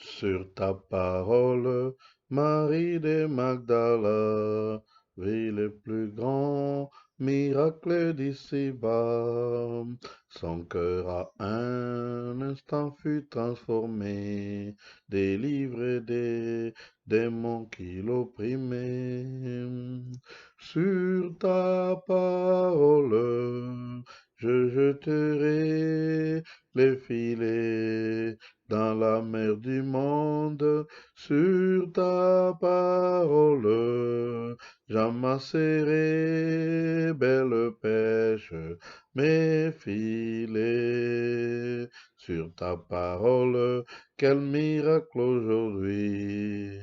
Sur ta parole, Marie de Magdala vit le plus grand miracle d'ici-bas. Son cœur à un instant fut transformé, délivré des démons qui l'opprimaient. Sur ta parole, je jeterai les filets dans la mer du monde, sur ta parole, j'amasserai, belle pêche, mes filets. Sur ta parole, quel miracle aujourd'hui!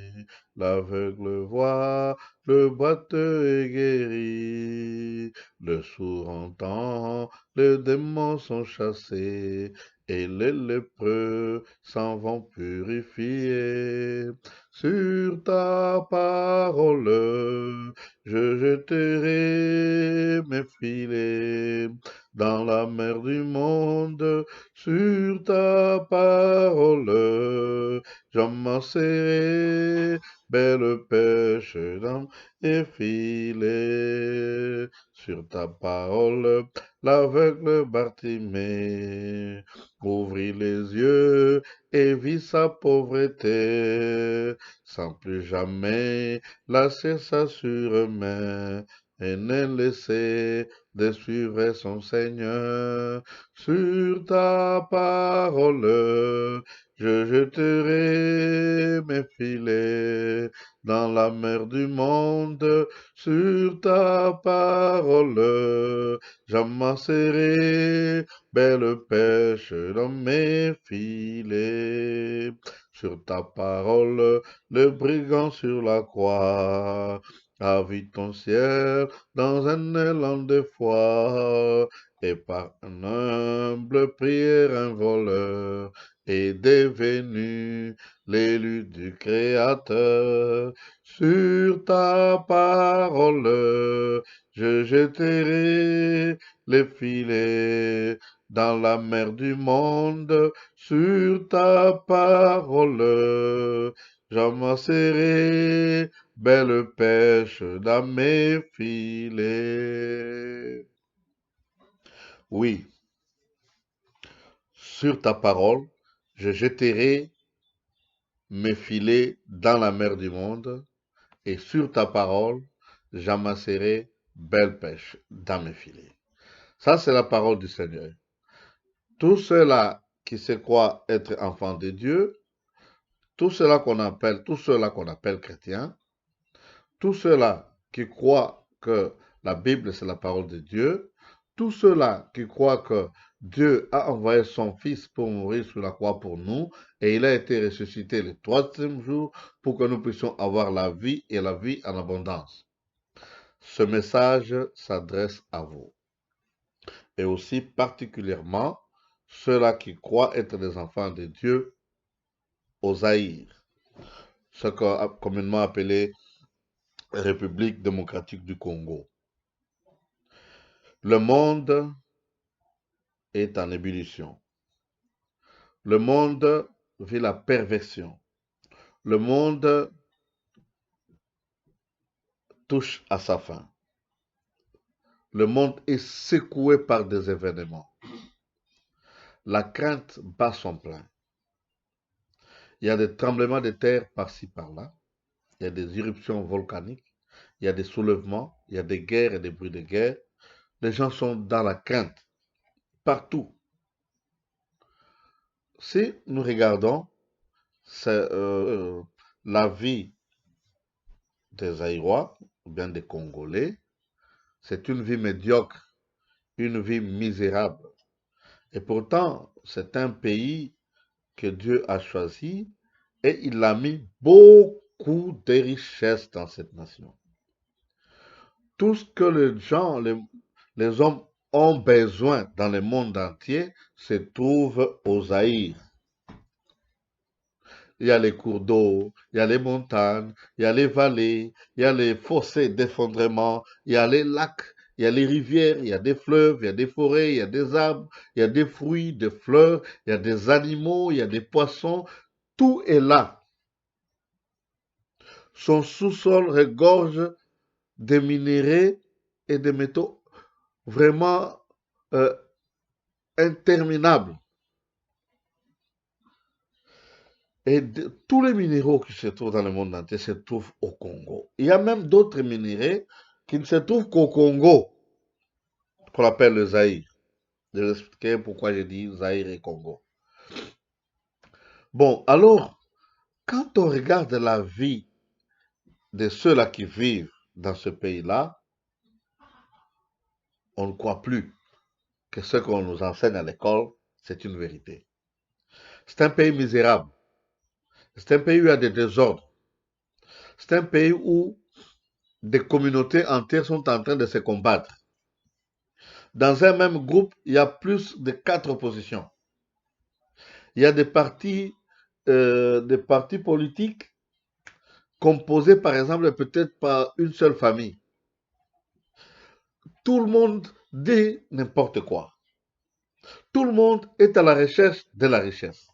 L'aveugle voit, le boiteux est guéri, le sourd entend, les démons sont chassés, et les lépreux s'en vont purifier. Sur ta parole, je jeterai mes filets dans la mer du monde. Sur ta parole, j'amasserai, belle pêche dans mes filets. Sur ta parole, l'aveugle Bartimée ouvrit les yeux et vit sa pauvreté, sans plus jamais lasser sa surmain, et ne laisser de suivre son Seigneur. Sur ta parole, je jeterai mes filets dans la mer du monde. Sur ta parole, j'amasserai, belle pêche dans mes filets. Sur ta parole, le brigand sur la croix a vu ton ciel dans un élan de foi, et par une humble prière un voleur est devenu l'élu du Créateur. Sur ta parole, je jeterai les filets dans la mer du monde. Sur ta parole, j'amasserai, belle pêche dans mes filets. Oui, sur ta parole, je jeterai mes filets dans la mer du monde, et sur ta parole, j'amasserai, belle pêche dans mes filets. Ça, c'est la parole du Seigneur. Tous ceux-là qui se croient être enfants de Dieu, tous ceux-là qu'on appelle chrétiens, tous ceux-là qui croient que la Bible c'est la parole de Dieu, tous ceux-là qui croient que Dieu a envoyé son Fils pour mourir sur la croix pour nous et il a été ressuscité le troisième jour pour que nous puissions avoir la vie et la vie en abondance. Ce message s'adresse à vous et aussi particulièrement ceux-là qui croient être des enfants de Dieu au Zaïre, ce qu'on a communément appelé République démocratique du Congo. Le monde est en ébullition. Le monde vit la perversion. Le monde touche à sa fin. Le monde est secoué par des événements. La crainte bat son plein. Il y a des tremblements de terre par-ci par-là. Il y a des éruptions volcaniques. Il y a des soulèvements. Il y a des guerres et des bruits de guerre. Les gens sont dans la crainte. Partout. Si nous regardons la vie des Aïrois ou bien des Congolais, c'est une vie médiocre, une vie misérable. Et pourtant, c'est un pays que Dieu a choisi et il a mis beaucoup de richesses dans cette nation. Tout ce que les hommes ont besoin dans le monde entier se trouve au Zaïre. Il y a les cours d'eau, il y a les montagnes, il y a les vallées, il y a les fossés d'effondrement, il y a les lacs, il y a les rivières, il y a des fleuves, il y a des forêts, il y a des arbres, il y a des fruits, des fleurs, il y a des animaux, il y a des poissons. Tout est là. Son sous-sol regorge de minéraux et de métaux vraiment euh, interminables. Et tous les minéraux qui se trouvent dans le monde entier se trouvent au Congo. Il y a même d'autres minéraux qui ne se trouvent qu'au Congo, qu'on appelle le Zaïre. Je vais expliquer pourquoi j'ai dit Zaïre et Congo. Bon, alors, quand on regarde la vie de ceux-là qui vivent dans ce pays-là, on ne croit plus que ce qu'on nous enseigne à l'école, c'est une vérité. C'est un pays misérable. C'est un pays où il y a des désordres. C'est un pays où des communautés entières sont en train de se combattre. Dans un même groupe, il y a plus de 4 oppositions. Il y a des partis politiques composés, par exemple, peut-être par une seule famille. Tout le monde dit n'importe quoi. Tout le monde est à la recherche de la richesse.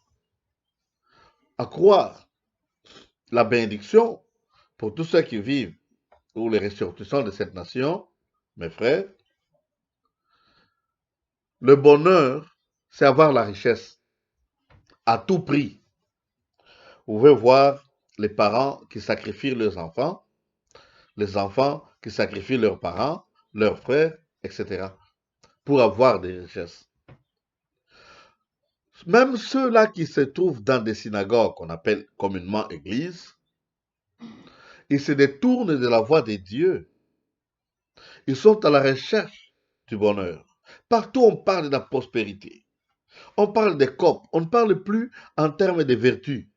À croire la bénédiction pour tous ceux qui vivent ou les ressortissants de cette nation, mes frères, le bonheur, c'est avoir la richesse à tout prix. Vous pouvez voir les parents qui sacrifient leurs enfants, les enfants qui sacrifient leurs parents, leurs frères, etc. pour avoir des richesses. Même ceux-là qui se trouvent dans des synagogues qu'on appelle communément églises, ils se détournent de la voie de Dieu. Ils sont à la recherche du bonheur. Partout on parle de la prospérité. On parle des copes. On ne parle plus en termes de vertu.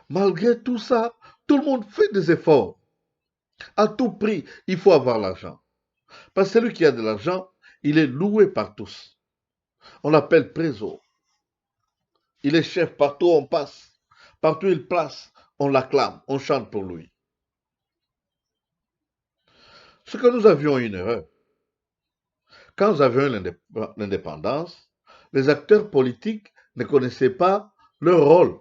Malgré tout ça, tout le monde fait des efforts. À tout prix, il faut avoir l'argent. Parce que celui qui a de l'argent, il est loué par tous. On l'appelle trésor. Il est chef partout où on passe. Partout où il place, on l'acclame, on chante pour lui. Ce que nous avions une erreur. Quand nous avions l'indépendance, les acteurs politiques ne connaissaient pas leur rôle.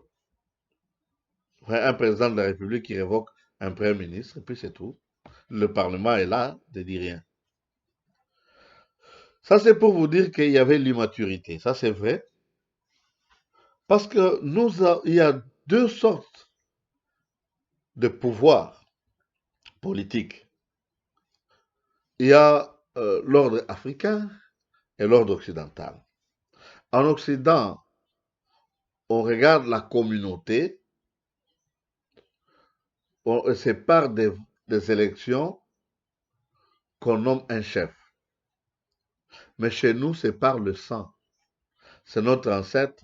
Un président de la République qui révoque un premier ministre, et puis c'est tout. Le Parlement est là, ne dit rien. Ça, c'est pour vous dire qu'il y avait l'immaturité. Ça, c'est vrai. Parce que il y a deux sortes de pouvoirs politiques. Il y a l'ordre africain et l'ordre occidental. En Occident, on regarde la communauté, on sépare des élections qu'on nomme un chef. Mais chez nous, c'est par le sang. C'est notre ancêtre,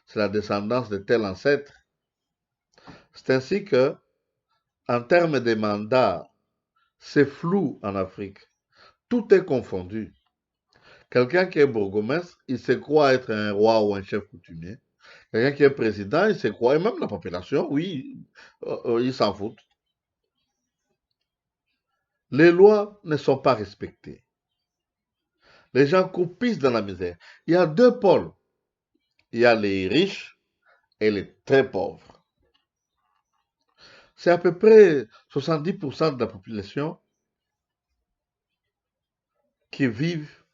c'est la descendance de tel ancêtre. C'est ainsi que, en termes de mandats, c'est flou en Afrique. Tout est confondu. Quelqu'un qui est bourgmestre, il se croit être un roi ou un chef coutumier. Quelqu'un qui est président, il se croit, et même la population, oui, ils s'en foutent. Les lois ne sont pas respectées. Les gens croupissent dans la misère. Il y a deux pôles. Il y a les riches et les très pauvres. C'est à peu près 70% de la population qui vivent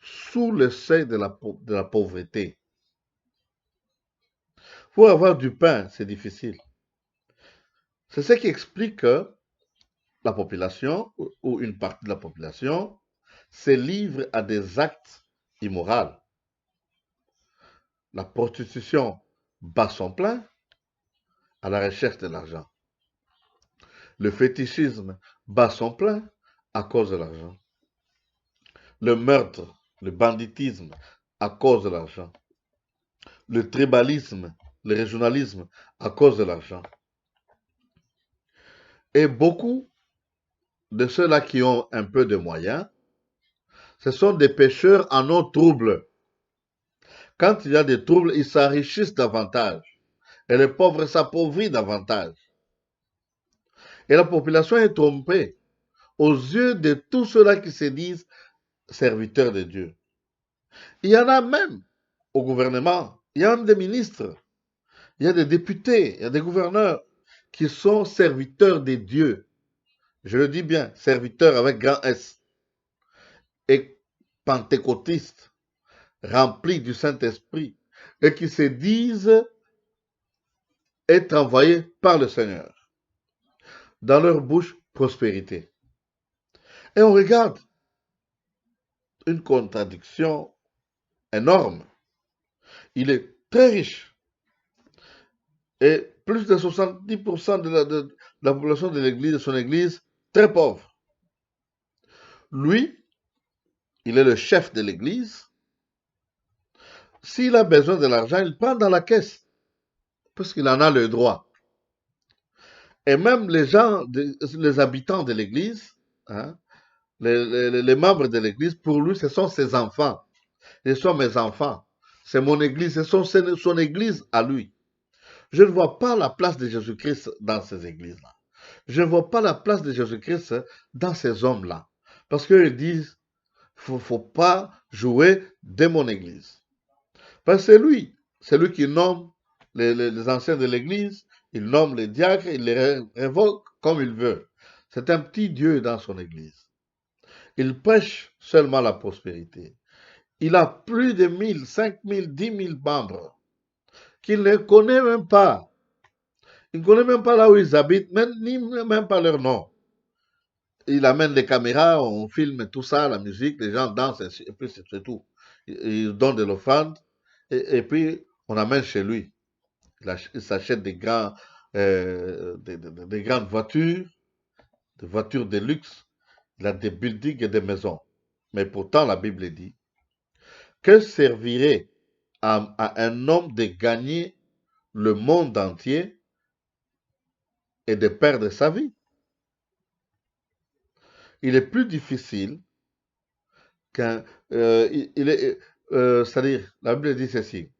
sous le seuil de la pauvreté. Pour avoir du pain, c'est difficile. C'est ce qui explique que la population ou une partie de la population se livre à des actes immoraux. La prostitution bat son plein à la recherche de l'argent. Le fétichisme bat son plein à cause de l'argent. Le meurtre, le banditisme à cause de l'argent. Le tribalisme, le régionalisme à cause de l'argent. Et beaucoup de ceux-là qui ont un peu de moyens, ce sont des pêcheurs en eau trouble. Quand il y a des troubles, ils s'enrichissent davantage. Et les pauvres s'appauvrissent davantage. Et la population est trompée aux yeux de tous ceux-là qui se disent serviteurs de Dieu. Il y en a même au gouvernement Il y a même des ministres, il y a des députés, il y a des gouverneurs qui sont serviteurs des dieux. Je le dis bien, serviteurs avec grand S. Et pentecôtistes, remplis du Saint-Esprit, et qui se disent être envoyés par le Seigneur. Dans leur bouche, prospérité. Et on regarde une contradiction énorme. Il est très riche. Et plus de 70% de la population de son église, très pauvre. Lui, il est le chef de l'église. S'il a besoin de l'argent, il prend dans la caisse, parce qu'il en a le droit. Et même les gens, les habitants de l'église, hein, les membres de l'église, pour lui, ce sont ses enfants. Ce sont mes enfants. C'est mon église, ce sont son église à lui. Je ne vois pas la place de Jésus-Christ dans ces églises-là. Je ne vois pas la place de Jésus-Christ dans ces hommes-là. Parce qu'ils disent, faut pas jouer de mon église. Parce que c'est lui qui nomme les anciens de l'église, il nomme les diacres, il les révoque comme il veut. C'est un petit Dieu dans son église. Il prêche seulement la prospérité. Il a plus de 1000, 5000, 10 000 membres qu'il ne connaît même pas. Il ne connaît même pas là où ils habitent, même pas leur nom. Il amène les caméras, on filme tout ça, la musique, les gens dansent, et puis c'est tout. Il donne de l'offrande, et puis on amène chez lui. Il s'achète des grandes voitures, des voitures de luxe, il a des buildings et des maisons. Mais pourtant, la Bible dit que servirait à un homme de gagner le monde entier et de perdre sa vie? Il est plus difficile qu'un. C'est-à-dire, la Bible dit ceci.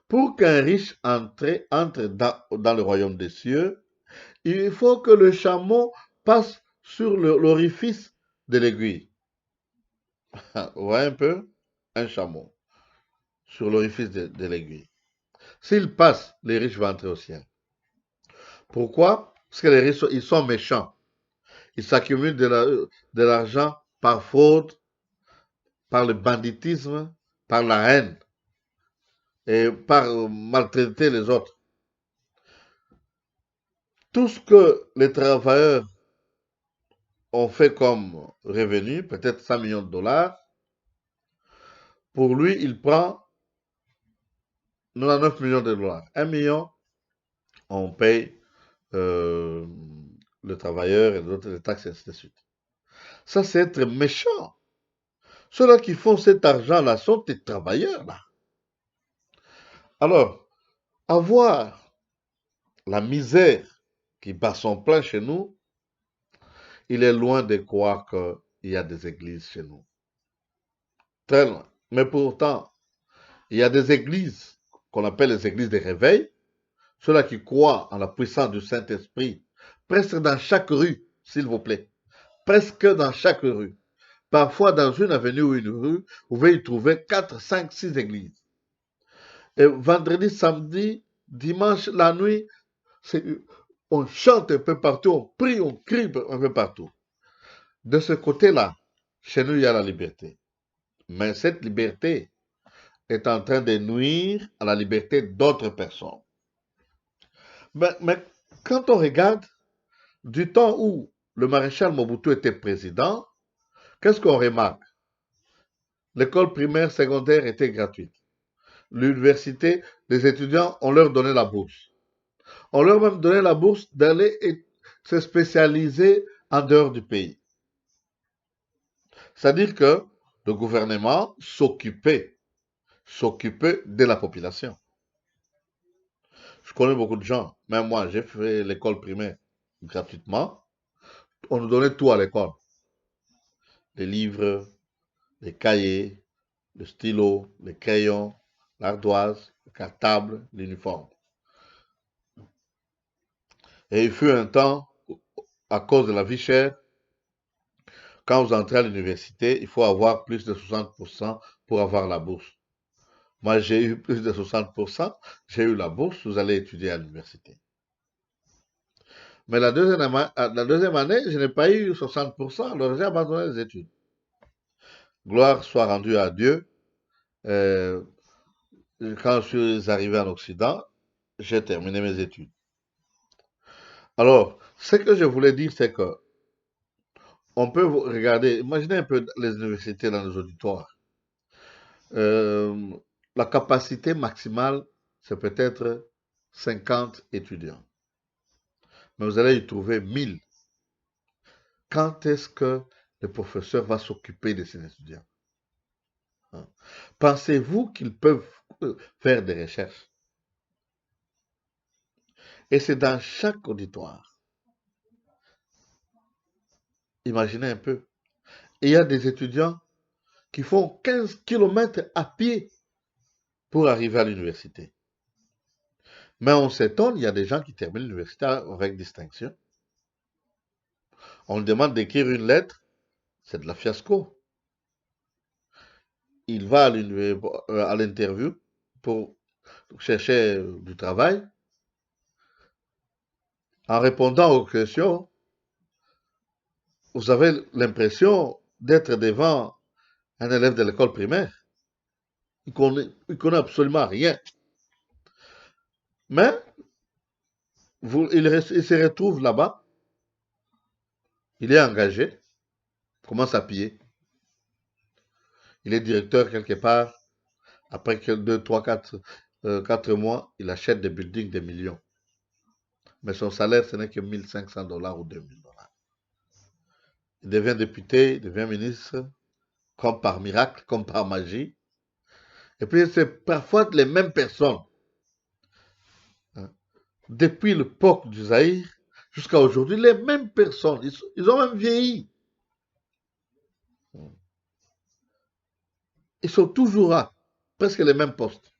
Pour qu'un riche entre dans le royaume des cieux, il faut que le chameau passe sur l'orifice de l'aiguille. Vous voyez un peu? Un chameau sur l'orifice de l'aiguille. S'il passe, les riches vont entrer au ciel. Pourquoi? Parce que les riches, ils sont méchants. Ils s'accumulent de l'argent par fraude, par le banditisme, par la haine et par maltraiter les autres. Tout ce que les travailleurs ont fait comme revenu, peut-être 100 millions de dollars, pour lui, il prend 99 millions de dollars. 1 million, on paye euh, le travailleur et d'autres les taxes, et ainsi de suite. Ça, c'est être méchant. Ceux-là qui font cet argent-là sont des travailleurs, là. Alors, avoir la misère qui bat son plein chez nous, il est loin de croire qu'il y a des églises chez nous. Très loin. Mais pourtant, il y a des églises qu'on appelle les églises de réveil, ceux-là qui croient en la puissance du Saint-Esprit, presque dans chaque rue, s'il vous plaît. Presque dans chaque rue. Parfois, dans une avenue ou une rue, vous pouvez y trouver 4, 5, 6 églises. Et vendredi, samedi, dimanche, la nuit, on chante un peu partout, on prie, on crie un peu partout. De ce côté-là, chez nous, il y a la liberté. Mais cette liberté est en train de nuire à la liberté d'autres personnes. Mais quand on regarde, du temps où le maréchal Mobutu était président, qu'est-ce qu'on remarque? L'école primaire, secondaire était gratuite. L'université, les étudiants, on leur donnait la bourse. On leur même donnait la bourse d'aller se spécialiser en dehors du pays. C'est-à-dire que le gouvernement s'occupait de la population. Je connais beaucoup de gens, même moi, j'ai fait l'école primaire gratuitement. On nous donnait tout à l'école. Les livres, les cahiers, le stylo, les crayons, l'ardoise, le cartable, l'uniforme. Et il fut un temps, à cause de la vie chère, quand vous entrez à l'université, il faut avoir plus de 60% pour avoir la bourse. Moi, j'ai eu plus de 60%, j'ai eu la bourse, vous allez étudier à l'université. Mais la deuxième année, je n'ai pas eu 60%, alors j'ai abandonné les études. Gloire soit rendue à Dieu. Euh, Quand je suis arrivé en Occident, j'ai terminé mes études. Alors, ce que je voulais dire, c'est que on peut regarder, imaginez un peu les universités dans les auditoires. Euh, la capacité maximale, c'est peut-être 50 étudiants. Mais vous allez y trouver 1000. Quand est-ce que le professeur va s'occuper de ces étudiants? Hein? Pensez-vous qu'ils peuvent faire des recherches? Et c'est dans chaque auditoire. Imaginez un peu. Il y a des étudiants qui font 15 kilomètres à pied pour arriver à l'université. Mais on s'étonne, il y a des gens qui terminent l'université avec distinction. On lui demande d'écrire une lettre, c'est de la fiasco. Il va à l'interview pour chercher du travail. En répondant aux questions, vous avez l'impression d'être devant un élève de l'école primaire. Il connaît absolument rien. Mais il se retrouve là-bas, il est engagé, commence à piller. Il est directeur quelque part. Après 2, 3, 4 mois, il achète des buildings de millions. Mais son salaire, ce n'est que 1500 $ ou 2000 $. Il devient député, il devient ministre, comme par miracle, comme par magie. Et puis, c'est parfois les mêmes personnes. Hein. Depuis l'époque du Zaïre jusqu'à aujourd'hui, les mêmes personnes. Ils ont même vieilli. Ils sont toujours là, presque les mêmes postes.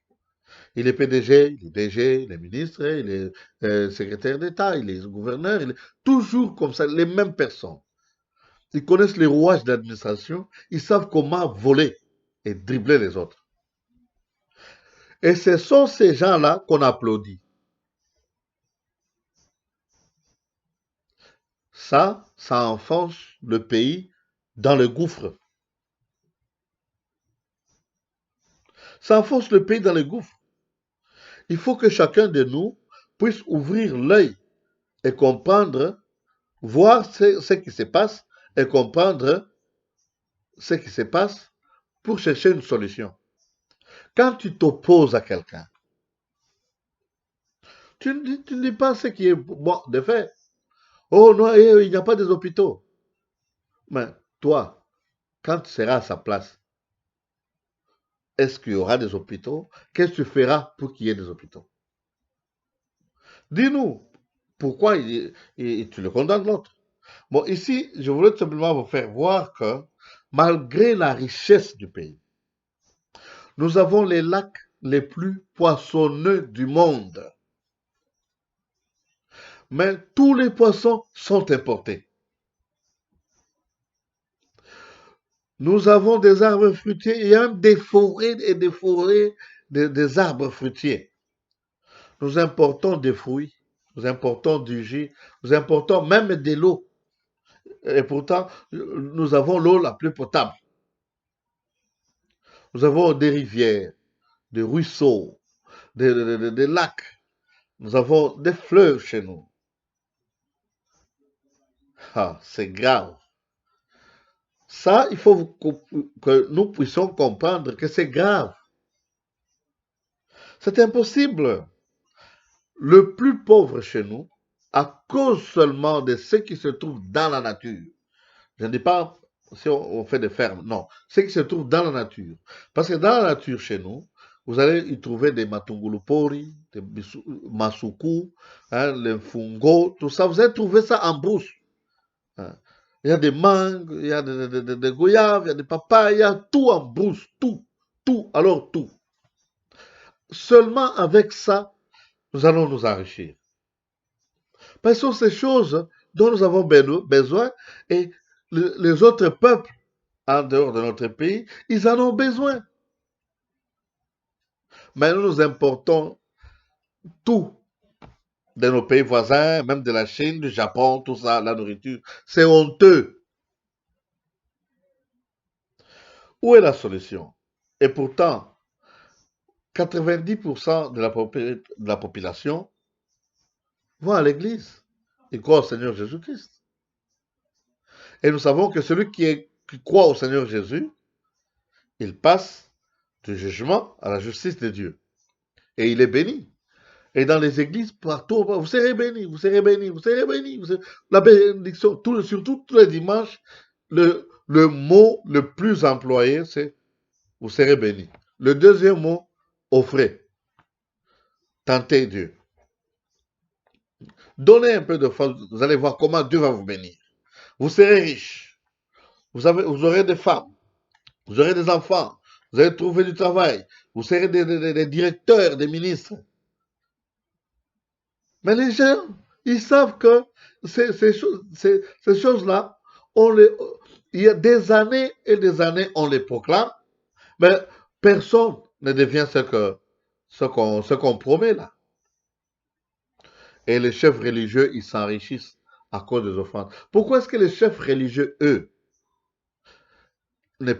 Il est PDG, il est DG, il est ministre, il est secrétaire d'État, il est gouverneur, il est toujours comme ça, les mêmes personnes. Ils connaissent les rouages de l'administration, ils savent comment voler et dribbler les autres. Et ce sont ces gens-là qu'on applaudit. Ça enfonce le pays dans le gouffre. Ça enfonce le pays dans le gouffre. Il faut que chacun de nous puisse ouvrir l'œil et comprendre, voir ce qui se passe et comprendre ce qui se passe pour chercher une solution. Quand tu t'opposes à quelqu'un, tu ne dis pas ce qui est bon de fait. Oh non, il n'y a pas des hôpitaux. Mais toi, quand tu seras à sa place, est-ce qu'il y aura des hôpitaux? Qu'est-ce que tu feras pour qu'il y ait des hôpitaux? Dis-nous, pourquoi tu le condamnes l'autre? Bon, ici, je voulais simplement vous faire voir que malgré la richesse du pays, nous avons les lacs les plus poissonneux du monde. Mais tous les poissons sont importés. Nous avons des arbres fruitiers, il y a même des forêts et des forêts des arbres fruitiers. Nous importons des fruits, nous importons du jus, nous importons même de l'eau. Et pourtant, nous avons l'eau la plus potable. Nous avons des rivières, des ruisseaux, des lacs. Nous avons des fleuves chez nous. Ah, c'est grave. Ça, il faut que nous puissions comprendre que c'est grave. C'est impossible. Le plus pauvre chez nous, à cause seulement de ce qui se trouve dans la nature. Je ne dis pas si on fait des fermes, non. Ce qui se trouve dans la nature. Parce que dans la nature chez nous, vous allez y trouver des matungulupori, des masuku, hein, les fungo, tout ça. Vous allez trouver ça en brousse. Hein. Il y a des mangues, il y a des goyaves, il y a des papayes, il y a tout en brousse, tout, tout, alors tout. Seulement avec ça, nous allons nous enrichir. Parce que ce sont ces choses dont nous avons besoin et les autres peuples en dehors de notre pays, ils en ont besoin. Mais nous importons tout de nos pays voisins, même de la Chine, du Japon, tout ça, la nourriture. C'est honteux. Où est la solution? Et pourtant, 90% de la population vont à l'église. Ils croient au Seigneur Jésus-Christ. Et nous savons que celui qui croit au Seigneur Jésus, il passe du jugement à la justice de Dieu. Et il est béni. Et dans les églises, partout, vous serez bénis, vous serez bénis, vous serez bénis. La bénédiction, surtout tous les dimanches, le mot le plus employé, c'est vous serez bénis. Le deuxième mot, offrez, tentez Dieu. Donnez un peu de force, vous allez voir comment Dieu va vous bénir. Vous serez riche, vous aurez des femmes, vous aurez des enfants, vous allez trouver du travail, vous serez des directeurs, des ministres. Mais les gens, ils savent que ces choses-là, il y a des années et des années, on les proclame, mais personne ne devient ce qu'on promet là. Et les chefs religieux, ils s'enrichissent à cause des offrandes. Pourquoi est-ce que les chefs religieux, eux, ne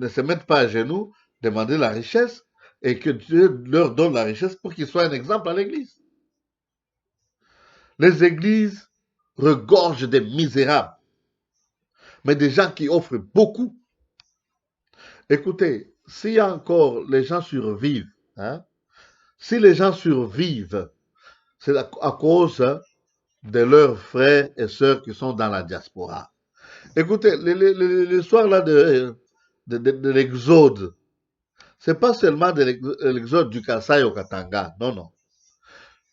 se mettent pas à genoux, demander la richesse et que Dieu leur donne la richesse pour qu'ils soient un exemple à l'église? Les églises regorgent des misérables, mais des gens qui offrent beaucoup. Écoutez, s'il y a encore les gens survivent, hein, si les gens survivent, c'est à cause de leurs frères et sœurs qui sont dans la diaspora. Écoutez, l'histoire là de l'exode, c'est pas seulement de l'exode du Kasaï au Katanga, non, non.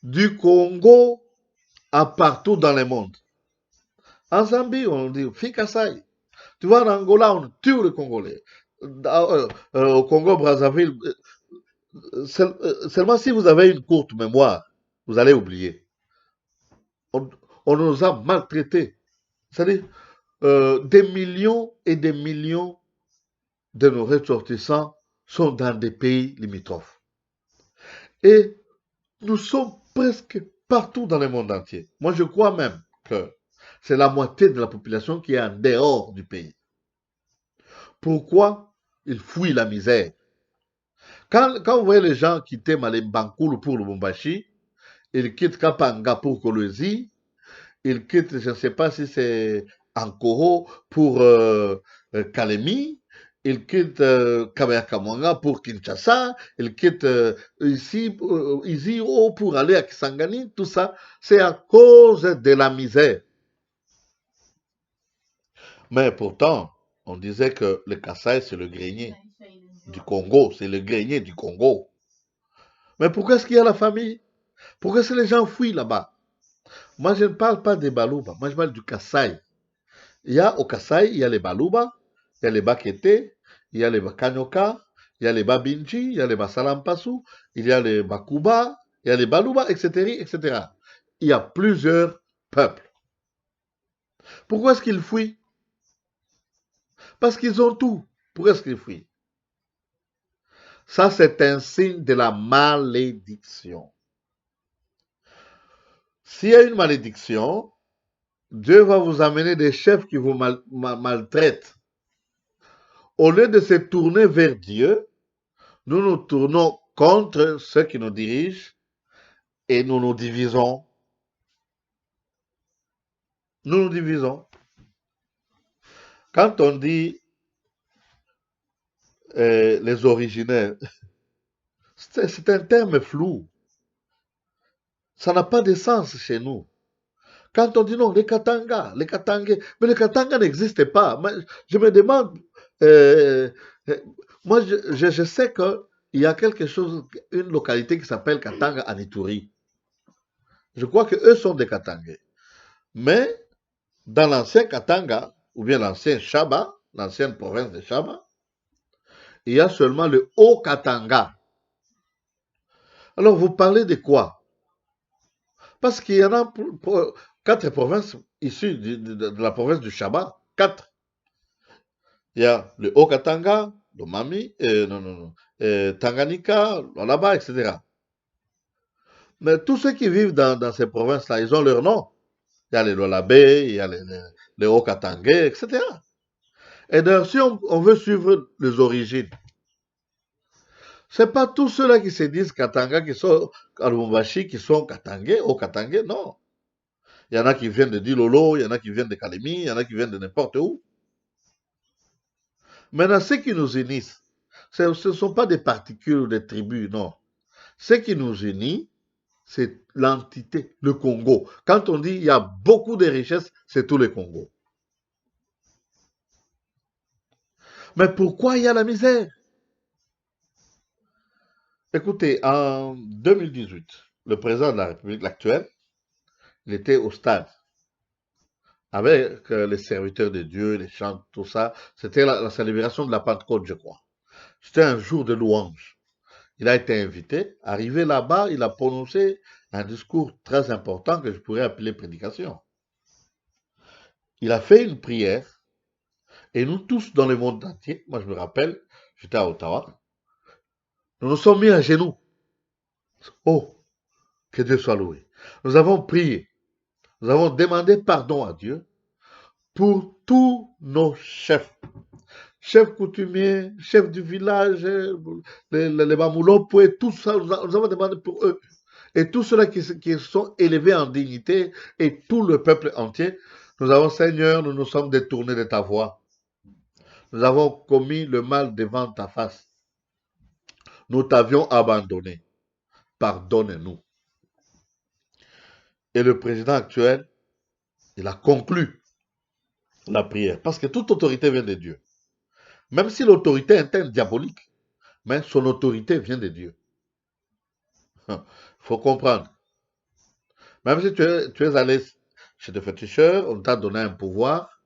Du Congo à partout dans le monde. En Zambie, on dit Fikasai. Tu vois, en Angola, on tue les Congolais. Au Congo-Brazzaville, seulement si vous avez une courte mémoire, vous allez oublier. On nous a maltraités. C'est-à-dire, des millions et des millions de nos ressortissants sont dans des pays limitrophes. Et nous sommes presque partout dans le monde entier. Moi, je crois même que c'est la moitié de la population qui est en dehors du pays. Pourquoi ils fuient la misère? Quand vous voyez les gens quitter Malembankulu pour Lubumbashi, ils quittent Kapanga pour Kolwezi, ils quittent, je ne sais pas si c'est Ankoro pour Kalemi, ils quittent Kabayakamwanga pour Kinshasa, ils quittent ici, Iziro pour aller à Kisangani, tout ça, c'est à cause de la misère. Mais pourtant, on disait que le Kasaï, c'est le grenier du Congo, c'est le grenier du Congo. Mais pourquoi est-ce qu'il y a la famille? Pourquoi est-ce que les gens fuient là-bas? Moi, je ne parle pas des Balouba, moi je parle du Kasaï. Il y a au Kasaï, il y a les Balouba, il y a les Bakete, il y a les Bakanyoka, il y a les Babinji, il y a les Basalampasu, il y a les Bakuba, il y a les Balouba, etc., etc. Il y a plusieurs peuples. Pourquoi est-ce qu'ils fuient? Parce qu'ils ont tout. Pourquoi est-ce qu'ils fuient? Ça, c'est un signe de la malédiction. S'il y a une malédiction, Dieu va vous amener des chefs qui vous maltraitent. Au lieu de se tourner vers Dieu, nous nous tournons contre ceux qui nous dirigent et nous nous divisons. Nous nous divisons. Quand on dit les originaires, c'est un terme flou. Ça n'a pas de sens chez nous. Quand on dit non, les Katanga, les Katangais, mais les Katanga n'existent pas. Mais je me demande, euh, moi je sais qu'il y a quelque chose, une localité qui s'appelle Katanga en Ituri. Je crois qu'eux sont des Katangais. Mais dans l'ancien Katanga, ou bien l'ancien Shaba, l'ancienne province de Shaba, il y a seulement le Haut-Katanga. Alors vous parlez de quoi? Parce qu'il y en a 4 provinces issues de la province du Shaba. 4. Il y a le Haut-Katanga, Lomami, Tanganyika, là-bas, etc. Mais tous ceux qui vivent dans ces provinces-là, ils ont leur nom. Il y a les Lolabé, il y a les Okatangé, etc. Et d'ailleurs, si on veut suivre les origines, c'est pas tous ceux-là qui se disent Katanga, qui sont à Lubumbashi, qui sont Katangé, Okatangé, non. Il y en a qui viennent de Dilolo, il y en a qui viennent de Kalemi, il y en a qui viennent de n'importe où. Maintenant, ce qui nous unissent, ce ne sont pas des particules ou des tribus, non. Ce qui nous unit, c'est l'entité, le Congo. Quand on dit il y a beaucoup de richesses, c'est tout le Congo. Mais pourquoi il y a la misère? Écoutez, en 2018, le président de la République, l'actuel, il était au stade avec les serviteurs de Dieu, les chants, tout ça. C'était la célébration de la Pentecôte, je crois. C'était un jour de louange. Il a été invité. Arrivé là-bas, il a prononcé un discours très important que je pourrais appeler prédication. Il a fait une prière et nous tous dans le monde entier, moi je me rappelle, j'étais à Ottawa, nous nous sommes mis à genoux. Oh, que Dieu soit loué. Nous avons prié. Nous avons demandé pardon à Dieu pour tous nos chefs. Chefs coutumiers, chefs du village, les Mamoulopo et tout ça, nous avons demandé pour eux. Et tous ceux-là qui sont élevés en dignité et tout le peuple entier, nous avons, Seigneur, nous nous sommes détournés de ta voie. Nous avons commis le mal devant ta face. Nous t'avions abandonné. Pardonne-nous. Et le président actuel, il a conclu la prière. Parce que toute autorité vient de Dieu. Même si l'autorité est interne diabolique, mais son autorité vient de Dieu. Il faut comprendre. Même si tu es allé chez des féticheurs, on t'a donné un pouvoir,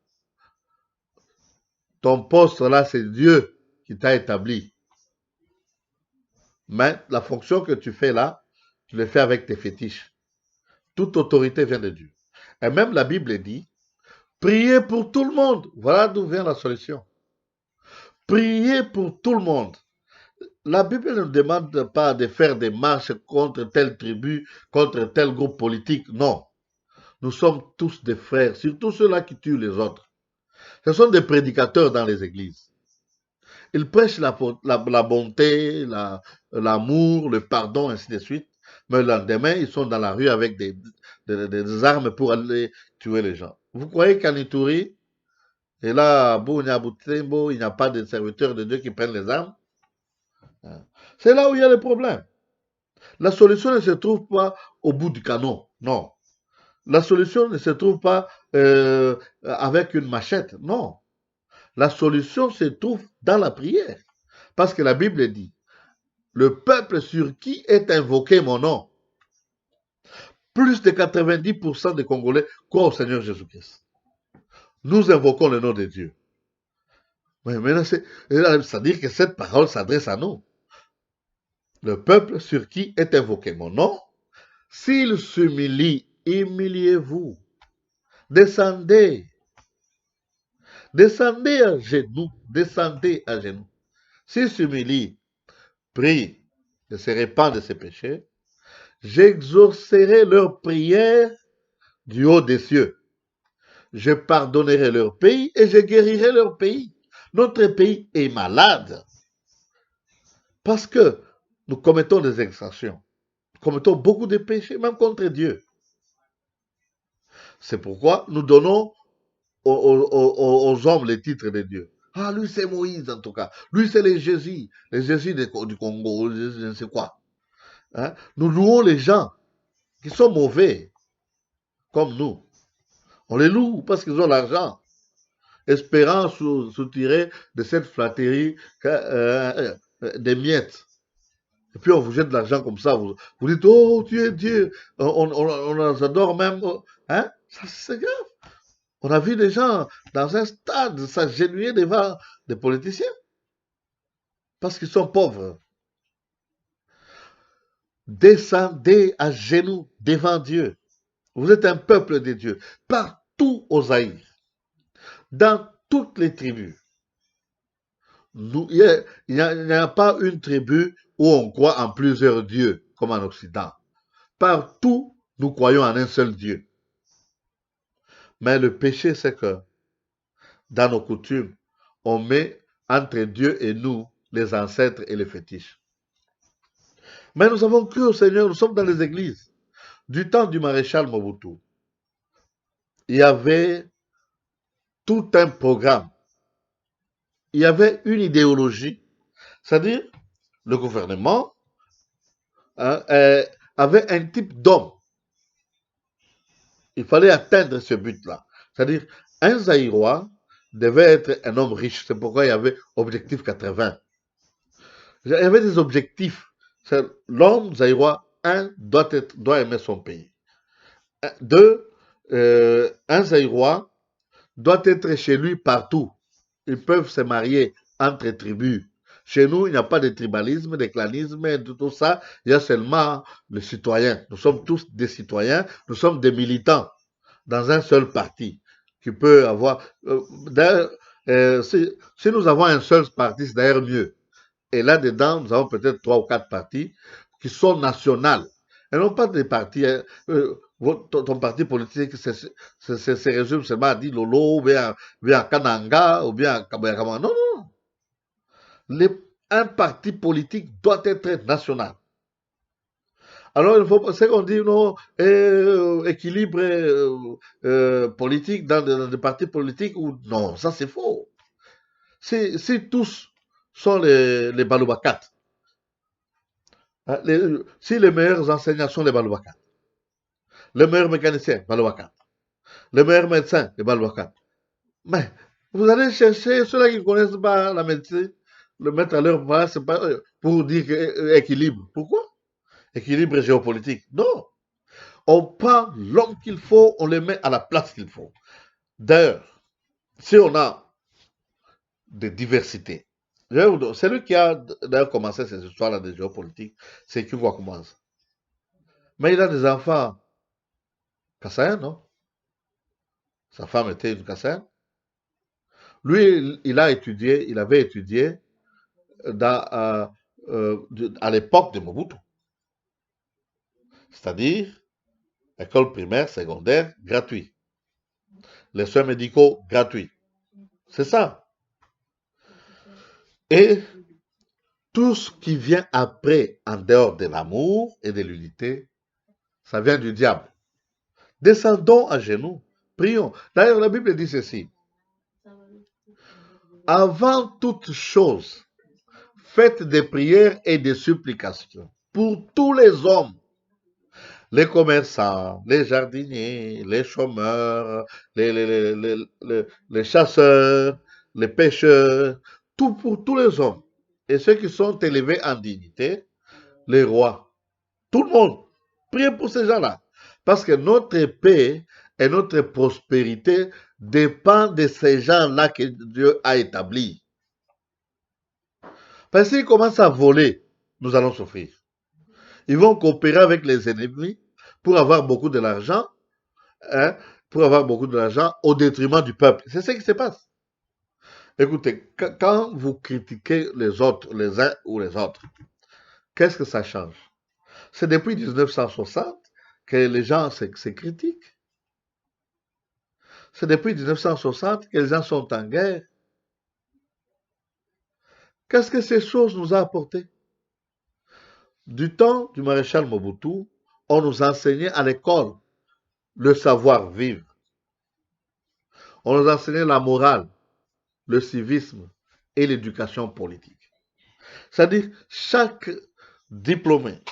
ton poste là, c'est Dieu qui t'a établi. Mais la fonction que tu fais là, tu le fais avec tes fétiches. Toute autorité vient de Dieu. Et même la Bible dit, priez pour tout le monde. Voilà d'où vient la solution. Priez pour tout le monde. La Bible ne demande pas de faire des marches contre telle tribu, contre tel groupe politique. Non. Nous sommes tous des frères, surtout ceux-là qui tuent les autres. Ce sont des prédicateurs dans les églises. Ils prêchent la bonté, l'amour, le pardon, ainsi de suite. Mais le lendemain, ils sont dans la rue avec des armes pour aller tuer les gens. Vous croyez qu'en Ituri, et là, il n'y a pas de serviteurs de Dieu qui prennent les armes? C'est là où il y a le problème. La solution ne se trouve pas au bout du canon, non. La solution ne se trouve pas avec une machette, non. La solution se trouve dans la prière. Parce que la Bible dit, le peuple sur qui est invoqué mon nom, plus de 90% des Congolais croient au Seigneur Jésus-Christ. Nous invoquons le nom de Dieu. Mais maintenant, c'est-à-dire que cette parole s'adresse à nous. Le peuple sur qui est invoqué mon nom, s'il s'humilie, humiliez-vous. Descendez. Descendez à genoux. Descendez à genoux. S'il s'humilie, prie et se répand de ses péchés, j'exaucerai leurs prières du haut des cieux. Je pardonnerai leur pays et je guérirai leur pays. Notre pays est malade parce que nous commettons des exactions. Nous commettons beaucoup de péchés, même contre Dieu. C'est pourquoi nous donnons aux hommes les titres de Dieu. Ah, lui c'est Moïse en tout cas. Lui c'est les Jésus du Congo, je ne sais quoi. Hein? Nous louons les gens qui sont mauvais, comme nous. On les loue parce qu'ils ont l'argent, espérant soutirer de cette flatterie des miettes. Et puis on vous jette de l'argent comme ça, vous dites, oh tu es Dieu, on les adore même. Hein? Ça c'est grave. On a vu des gens dans un stade s'agenouiller devant des politiciens parce qu'ils sont pauvres. Descendez à genoux devant Dieu. Vous êtes un peuple de Dieu. Partout aux Zaïre, dans toutes les tribus, Il n'y a pas une tribu où on croit en plusieurs dieux, comme en Occident. Partout, nous croyons en un seul Dieu. Mais le péché, c'est que dans nos coutumes, on met entre Dieu et nous les ancêtres et les fétiches. Mais nous avons cru au Seigneur, nous sommes dans les églises. Du temps du maréchal Mobutu, il y avait tout un programme. Il y avait une idéologie, c'est-à-dire le gouvernement hein, avait un type d'homme. Il fallait atteindre ce but-là. C'est-à-dire, un Zaïrois devait être un homme riche. C'est pourquoi il y avait objectif 80. Il y avait des objectifs. L'homme zaïrois, un, doit aimer son pays. Deux, un Zaïrois doit être chez lui partout. Ils peuvent se marier entre tribus. Chez nous, il n'y a pas de tribalisme, de clanisme, de tout ça. Il y a seulement les citoyens. Nous sommes tous des citoyens, nous sommes des militants dans un seul parti qui peut avoir. D'ailleurs, si nous avons un seul parti, c'est d'ailleurs mieux. Et là-dedans, nous avons peut-être 3 ou 4 partis qui sont nationales. Et non pas des partis. Ton parti politique se résume seulement à dire Lolo, ou bien à Kananga, ou bien à Kabayakama. Non, non. Un parti politique doit être national. Alors, il faut, c'est qu'on dit, non, équilibre politique dans des partis politiques, ou non, ça c'est faux. Si tous sont les Baloubakats, hein, si les meilleurs enseignants sont les Baloubakats, les meilleurs mécaniciens, Baloubakats, les meilleurs médecins, les Baloubakats, mais vous allez chercher ceux-là qui ne connaissent pas la médecine, le mettre à leur place pour dire équilibre. Pourquoi? Équilibre géopolitique. Non. On prend l'homme qu'il faut, on le met à la place qu'il faut. D'ailleurs, si on a des diversités, celui qui a d'ailleurs commencé ces histoires-là de géopolitique, c'est Kyungwa commence. Mais il a des enfants kassaïens, non? Sa femme était une kassaïenne. Lui, il avait étudié à l'époque de Mobutu. C'est-à-dire, école primaire, secondaire, gratuit. Les soins médicaux, gratuits. C'est ça. Et tout ce qui vient après, en dehors de l'amour et de l'unité, ça vient du diable. Descendons à genoux, prions. D'ailleurs, la Bible dit ceci. Avant toute chose, faites des prières et des supplications pour tous les hommes, les commerçants, les jardiniers, les chômeurs, les chasseurs, les pêcheurs, tout pour tous les hommes. Et ceux qui sont élevés en dignité, les rois, tout le monde. Priez pour ces gens-là. Parce que notre paix et notre prospérité dépendent de ces gens-là que Dieu a établis. Parce qu'ils commencent à voler, nous allons souffrir. Ils vont coopérer avec les ennemis pour avoir beaucoup de l'argent, hein, au détriment du peuple. C'est ce qui se passe. Écoutez, quand vous critiquez les autres, les uns ou les autres, qu'est-ce que ça change? C'est depuis 1960 que les gens se critiquent. C'est depuis 1960 que les gens sont en guerre. Qu'est-ce que ces choses nous ont apporté? Du temps du maréchal Mobutu, on nous enseignait à l'école le savoir-vivre. On nous enseignait la morale, le civisme et l'éducation politique. C'est-à-dire, chaque diplômé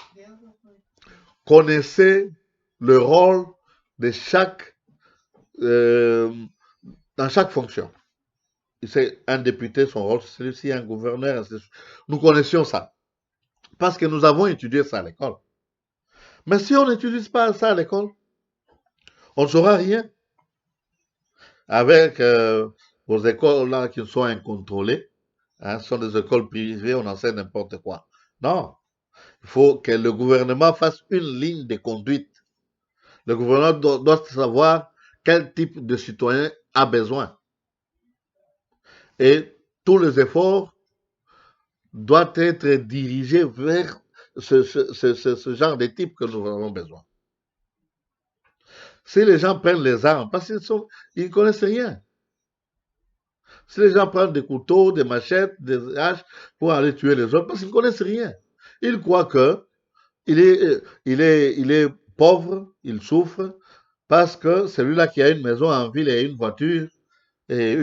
connaissait le rôle de dans chaque fonction. C'est un député, son rôle, c'est celui-ci, un gouverneur. Nous connaissions ça. Parce que nous avons étudié ça à l'école. Mais si on n'utilise pas ça à l'école, on ne saura rien. Avec vos écoles là qui sont incontrôlées, hein, ce sont des écoles privées, on enseigne n'importe quoi. Non. Il faut que le gouvernement fasse une ligne de conduite. Le gouvernement doit savoir quel type de citoyen a besoin. Et tous les efforts doit être dirigé vers ce genre de type que nous avons besoin. Si les gens prennent les armes, parce qu'ils ne connaissent rien. Si les gens prennent des couteaux, des machettes, des haches pour aller tuer les autres, parce qu'ils ne connaissent rien. Ils croient que il est pauvre, il souffre, parce que celui-là qui a une maison en ville et une voiture, et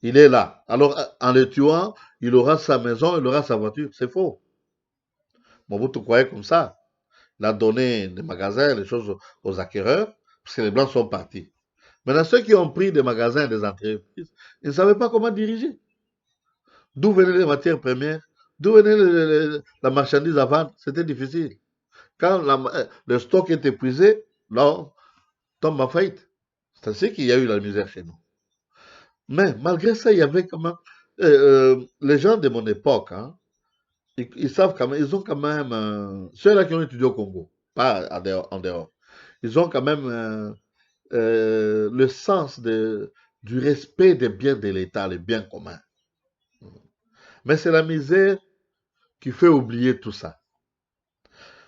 il est là. Alors, en le tuant, il aura sa maison, il aura sa voiture. C'est faux. Mobutu croyait comme ça. Il a donné des magasins, les choses aux acquéreurs, parce que les Blancs sont partis. Maintenant, ceux qui ont pris des magasins, des entreprises, ils ne savaient pas comment diriger. D'où venaient les matières premières, d'où venait la marchandise à vendre, c'était difficile. Quand le stock est épuisé, là, on tombe en faillite. C'est ainsi qu'il y a eu la misère chez nous. Mais malgré ça, il y avait quand même... les gens de mon époque, hein, ils savent quand même, ils ont quand même... ceux-là qui ont étudié au Congo, pas en dehors, ils ont quand même le sens du respect des biens de l'État, les biens communs. Mais c'est la misère qui fait oublier tout ça.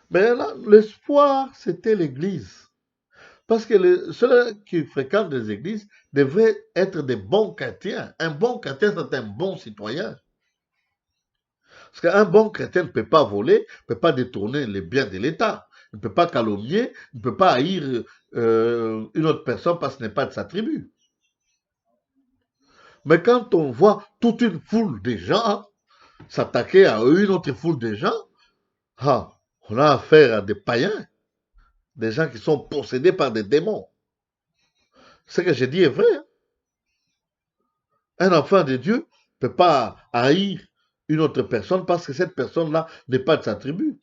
Mais là, l'espoir, c'était l'Église. Parce que ceux qui fréquentent les églises devraient être des bons chrétiens. Un bon chrétien, c'est un bon citoyen. Parce qu'un bon chrétien ne peut pas voler, ne peut pas détourner les biens de l'État. Il ne peut pas calomnier, il ne peut pas haïr une autre personne parce qu'il n'est pas de sa tribu. Mais quand on voit toute une foule de gens s'attaquer à une autre foule de gens, on a affaire à des païens, des gens qui sont possédés par des démons. Ce que j'ai dit est vrai. Hein? Un enfant de Dieu ne peut pas haïr une autre personne parce que cette personne-là n'est pas de sa tribu.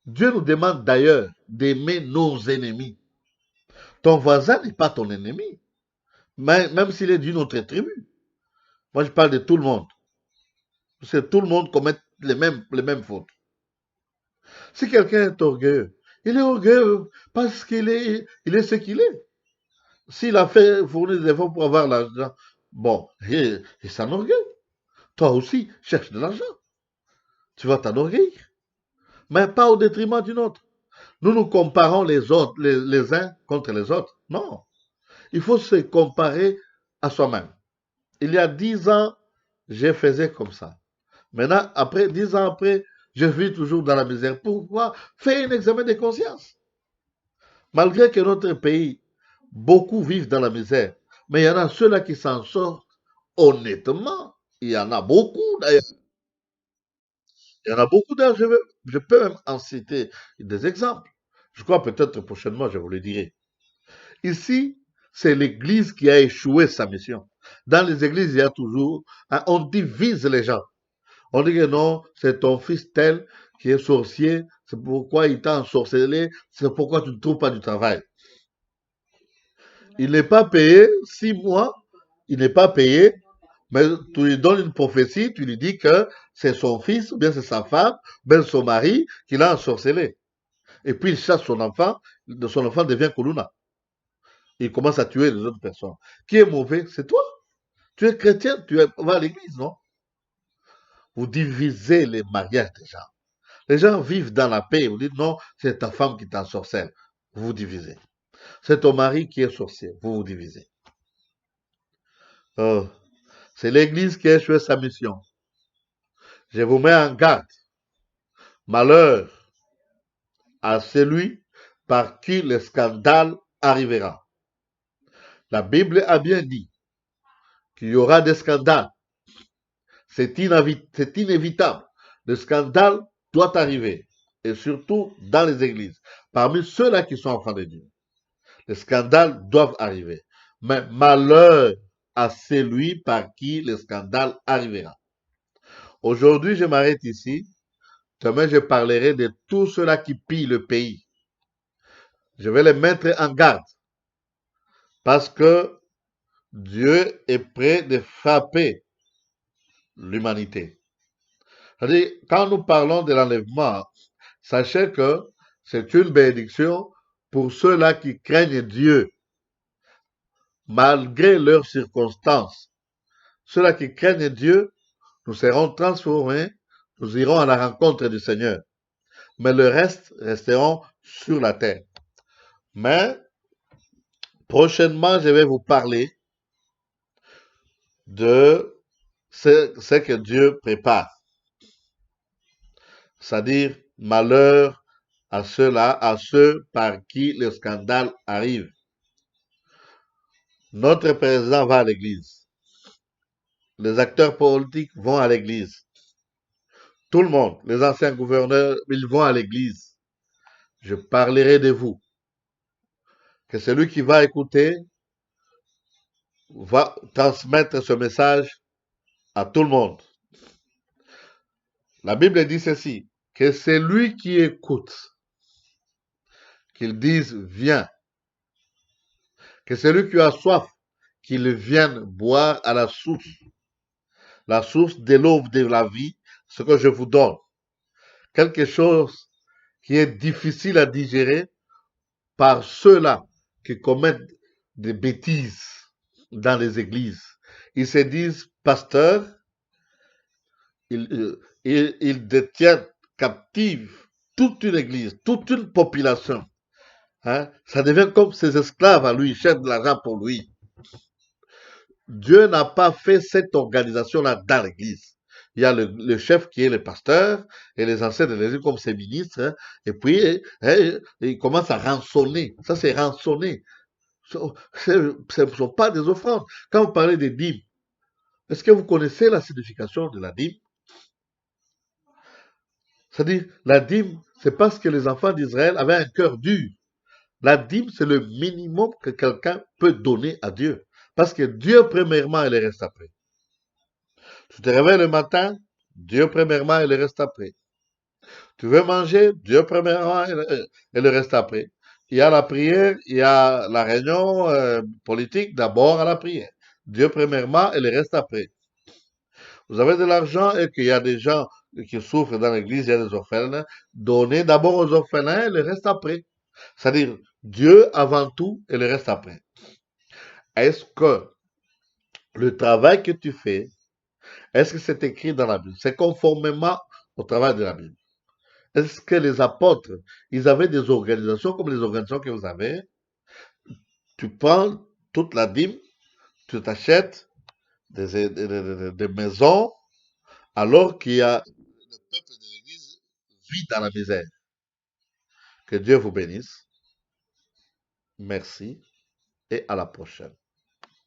Dieu nous demande d'ailleurs d'aimer nos ennemis. Ton voisin n'est pas ton ennemi, même s'il est d'une autre tribu. Moi, je parle de tout le monde. Parce que tout le monde commet les mêmes fautes. Si quelqu'un est orgueilleux, il est orgueilleux parce il est ce qu'il est. S'il a fait fournir des efforts pour avoir l'argent, bon, il s'enorgueille. Toi aussi, cherche de l'argent. Tu vas t'enorgueillir. Mais pas au détriment d'une autre. Nous nous comparons les autres, les uns contre les autres. Non. Il faut se comparer à soi-même. Il y a 10 ans, je faisais comme ça. Maintenant, après, 10 ans après, je vis toujours dans la misère. Pourquoi? Fais un examen de conscience. Malgré que notre pays, beaucoup vivent dans la misère, mais il y en a ceux-là qui s'en sortent honnêtement. Il y en a beaucoup d'ailleurs. Il y en a beaucoup d'ailleurs. Je peux même en citer des exemples. Je crois peut-être prochainement, je vous le dirai. Ici, c'est l'Église qui a échoué sa mission. Dans les églises, il y a toujours, on divise les gens. On dit que non, c'est ton fils tel qui est sorcier, c'est pourquoi il t'a ensorcelé, c'est pourquoi tu ne trouves pas du travail. Il n'est pas payé 6 mois, il n'est pas payé, mais tu lui donnes une prophétie, tu lui dis que c'est son fils, ou bien c'est sa femme, ou bien son mari qui l'a ensorcelé. Et puis il chasse son enfant devient Kuluna. Il commence à tuer les autres personnes. Qui est mauvais? C'est toi. Tu es chrétien, vas à l'église, non? Vous divisez les mariages des gens. Les gens vivent dans la paix. Vous dites non, c'est ta femme qui t'ensorcelle. Vous vous divisez. C'est ton mari qui est sorcier. Vous vous divisez. Oh, c'est l'église qui a échoué sa mission. Je vous mets en garde. Malheur à celui par qui le scandale arrivera. La Bible a bien dit qu'il y aura des scandales. C'est inévitable. Le scandale doit arriver. Et surtout dans les églises. Parmi ceux-là qui sont enfants de Dieu. Les scandales doivent arriver. Mais malheur à celui par qui le scandale arrivera. Aujourd'hui, je m'arrête ici. Demain, je parlerai de tous ceux-là qui pillent le pays. Je vais les mettre en garde. Parce que Dieu est prêt de frapper l'humanité. C'est-à-dire, quand nous parlons de l'enlèvement, sachez que c'est une bénédiction pour ceux-là qui craignent Dieu, malgré leurs circonstances. Ceux-là qui craignent Dieu, nous serons transformés, nous irons à la rencontre du Seigneur. Mais le reste resteront sur la terre. Mais prochainement, je vais vous parler de ce que Dieu prépare. C'est-à-dire malheur à ceux-là, à ceux par qui le scandale arrive. Notre président va à l'église. Les acteurs politiques vont à l'église. Tout le monde, les anciens gouverneurs, ils vont à l'église. Je parlerai de vous. Que celui qui va écouter va transmettre ce message à tout le monde. La Bible dit ceci, que celui qui écoute, qu'il dise viens, que celui qui a soif, qu'il vienne boire à la source de l'eau de la vie, ce que je vous donne. Quelque chose qui est difficile à digérer par ceux-là qui commettent des bêtises dans les églises. Ils se disent pasteurs, ils détiennent captive toute une église, toute une population. Hein? Ça devient comme ses esclaves à lui, ils cherchent de l'argent pour lui. Dieu n'a pas fait cette organisation-là dans l'église. Il y a le chef qui est le pasteur et les anciens de l'église comme ses ministres. Hein, et puis, il commence à rançonner. Ça, c'est rançonner. Ce ne sont pas des offrandes. Quand vous parlez des dîmes, est-ce que vous connaissez la signification de la dîme? C'est-à-dire, la dîme, c'est parce que les enfants d'Israël avaient un cœur dur. La dîme, c'est le minimum que quelqu'un peut donner à Dieu. Parce que Dieu, premièrement, il reste après. Tu te réveilles le matin, Dieu, premièrement, il reste après. Tu veux manger, Dieu, premièrement, et le reste après. Il y a la prière, il y a la réunion politique, d'abord à la prière. Dieu, premièrement, et le reste après. Vous avez de l'argent et qu'il y a des gens qui souffrent dans l'église, il y a des orphelins. Donnez d'abord aux orphelins et le reste après. C'est-à-dire Dieu avant tout et le reste après. Est-ce que le travail que tu fais, est-ce que c'est écrit dans la Bible? C'est conformément au travail de la Bible. Est-ce que les apôtres, ils avaient des organisations comme les organisations que vous avez? Tu prends toute la dîme, tu t'achètes des maisons, alors qu'il y a le peuple de l'Église vit dans la misère. Que Dieu vous bénisse. Merci et à la prochaine.